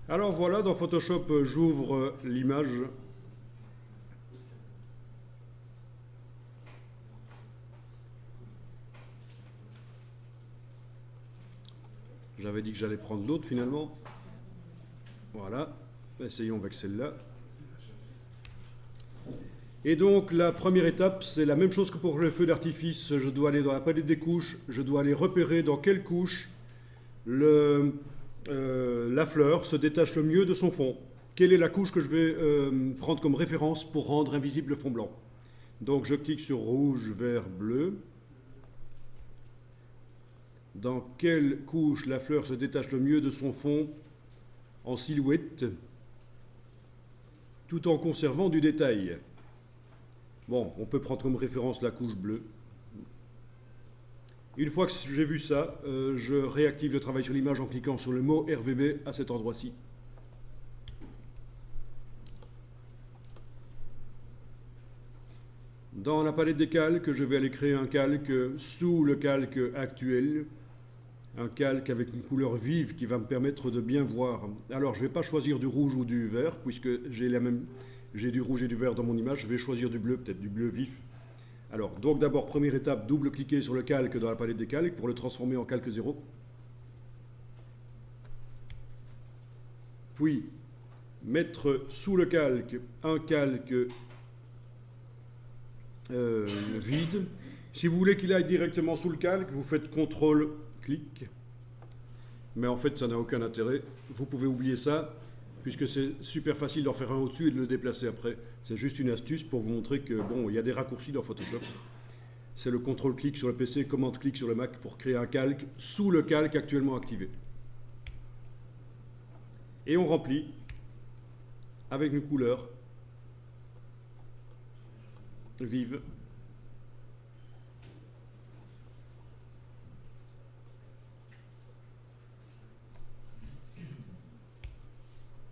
Alors voilà, dans Photoshop, j'ouvre l'image. J'avais dit que j'allais prendre l'autre finalement. Voilà, essayons avec celle-là. Et donc la première étape, c'est la même chose que pour le feu d'artifice. Je dois aller dans la palette des couches, je dois aller repérer dans quelle couche la fleur se détache le mieux de son fond. Quelle est la couche que je vais prendre comme référence pour rendre invisible le fond blanc? Donc je clique sur rouge, vert, bleu. Dans quelle couche la fleur se détache le mieux de son fond en silhouette, tout en conservant du détail. Bon, on peut prendre comme référence la couche bleue. Une fois que j'ai vu ça, je réactive le travail sur l'image en cliquant sur le mot RVB à cet endroit-ci. Dans la palette des calques, je vais aller créer un calque sous le calque actuel, un calque avec une couleur vive qui va me permettre de bien voir. Alors je ne vais pas choisir du rouge ou du vert, puisque j'ai du rouge et du vert dans mon image, je vais choisir du bleu, peut-être du bleu vif. Alors, donc d'abord, première étape, double-cliquer sur le calque dans la palette des calques pour le transformer en calque 0. Puis, mettre sous le calque un calque vide. Si vous voulez qu'il aille directement sous le calque, vous faites CTRL-clic. Mais en fait, ça n'a aucun intérêt. Vous pouvez oublier ça, puisque c'est super facile d'en faire un au-dessus et de le déplacer après. C'est juste une astuce pour vous montrer que, bon, il y a des raccourcis dans Photoshop. C'est le CTRL-clic sur le PC, commande-clic sur le Mac pour créer un calque sous le calque actuellement activé. Et on remplit avec une couleur vive